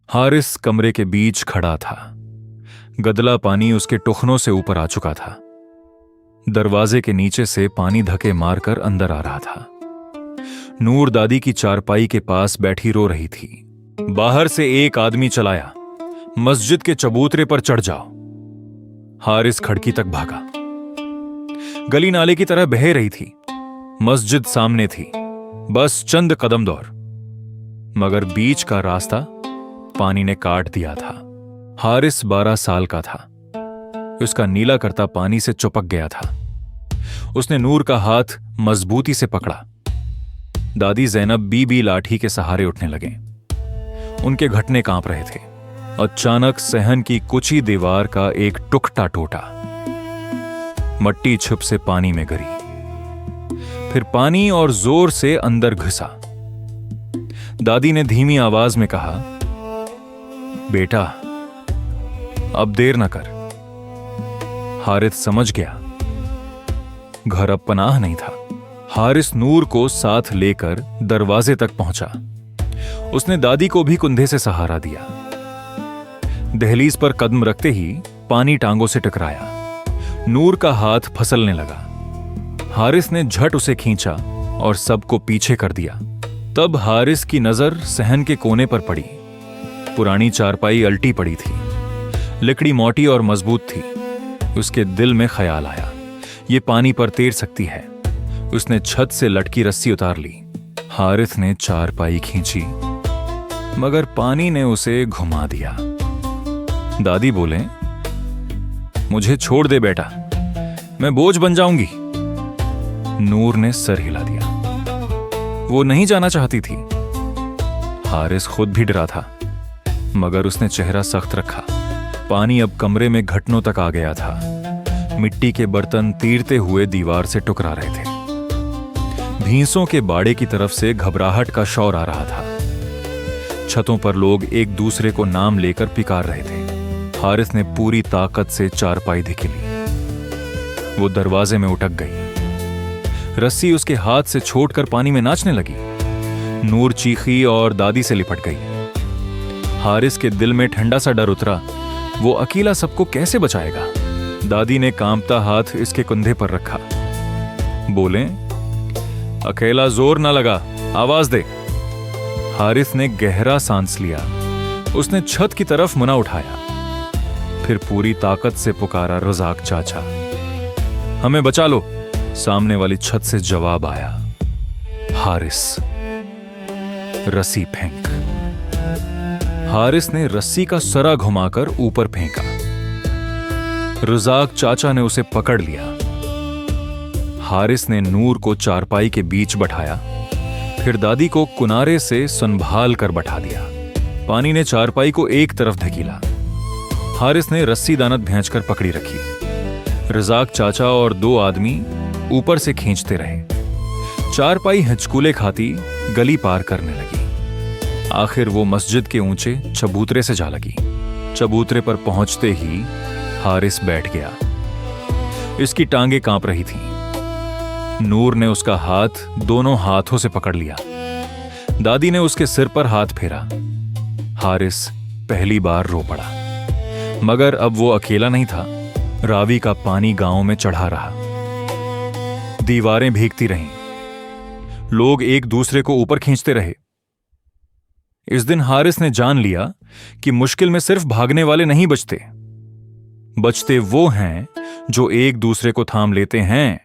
हारिस कमरे के बीच खड़ा था। गदला पानी उसके टुखनों से ऊपर आ चुका था। दरवाजे के नीचे से पानी धक्के मारकर अंदर आ रहा था। नूर दादी की चारपाई के पास बैठी रो रही थी। बाहर से एक आदमी चलाया, मस्जिद के चबूतरे पर चढ़ जाओ। हारिस खिड़की तक भागा। गली नाले की तरह बह रही थी। मस्जिद सामने थी, बस चंद कदम दौर। मगर बीच का रास्ता पानी ने काट दिया था। हारिस 12 साल का था। उसका नीला करता पानी से चिपक गया था। उसने नूर का हाथ मजबूती से पकड़ा। दादी जैनब बीबी लाठी के सहारे उठने लगे। उनके घुटने कांप रहे थे। अचानक सहन की कुची दीवार का एक टुकड़ा टूटा। मट्टी छुप से पानी में गिरी। फिर पानी और जोर से अंदर घुसा। दादी ने धीमी आवाज में कहा, बेटा अब देर न कर। हारिस समझ गया, घर अब पनाह नहीं था। हारिस नूर को साथ लेकर दरवाजे तक पहुंचा। उसने दादी को भी कुंधे से सहारा दिया। दहलीज पर कदम रखते ही पानी टांगों से टकराया। नूर का हाथ फिसलने लगा। हारिस ने झट उसे खींचा और सबको पीछे कर दिया। तब हारिस की नजर सहन के कोने पर पड़ी। पुरानी चारपाई अल्टी पड़ी थी। लकड़ी मोटी और मजबूत थी। उसके दिल में ख्याल आया, ये पानी पर तैर सकती है। उसने छत से लटकी रस्सी उतार ली। हारिस ने चारपाई खींची, मगर पानी ने उसे घुमा दिया। दादी बोले, मुझे छोड़ दे बेटा, मैं बोझ बन जाऊंगी। नूर ने सर हिला दिया। वो नहीं जाना चाहती थी। हारिस खुद भी डरा था, मगर उसने चेहरा सख्त रखा। पानी अब कमरे में घुटनों तक आ गया था। मिट्टी के बर्तन तीरते हुए दीवार से टकरा रहे थे। भैंसों के बाड़े की तरफ से घबराहट का शोर आ रहा था। छतों पर लोग एक दूसरे को नाम लेकर पुकार रहे थे। हारिस ने पूरी ताकत से चारपाई धकेली। वो दरवाजे में उटक गई। रस्सी उसके हाथ से छोड़कर पानी में नाचने लगी। नूर चीखी और दादी से लिपट गई। हारिस के दिल में ठंडा सा डर उतरा। वो अकेला सबको कैसे बचाएगा? दादी ने कांपता हाथ इसके कंधे पर रखा। बोले, अकेला जोर ना लगा, आवाज दे। हारिस ने गहरा सांस लिया। उसने छत की तरफ मुना उठाया। फिर पूरी ताकत से पुकारा, रजाक चाचा, हमें बचा लो। सामने वाली छत से जवाब आया, हारिस, रस्सी फेंक। हारिस ने रस्सी का सरा घुमाकर ऊपर फेंका। रजाक चाचा ने उसे पकड़ लिया। हारिस ने नूर को चारपाई के बीच बैठाया, फिर दादी को किनारे से संभाल कर बैठा दिया। पानी ने चारपाई को एक तरफ धकेला। हारिस ने रस्सी दानत भेंचकर पकड़ी रखी। रजाक चाचा और 2 आदमी ऊपर से खींचते रहे। चारपाई हिचकुले खाती गली पार करने लगी। आखिर वो मस्जिद के ऊंचे चबूतरे से जा लगी। चबूतरे पर पहुंचते ही हारिस बैठ गया। इसकी टांगें कांप रही थीं। नूर ने उसका हाथ दोनों हाथों से पकड़ लिया। दादी ने उसके सिर पर हाथ फेरा। हारिस पहली बार रो पड़ा। मगर अब वो अकेला नहीं था। रावी का पानी गांव में चढ़ा रहा। दीवारें भीगती रहीं। लोग एक दूसरे को ऊपर खींचते रहे। इस दिन हारिस ने जान लिया कि मुश्किल में सिर्फ भागने वाले नहीं बचते वो हैं जो एक दूसरे को थाम लेते हैं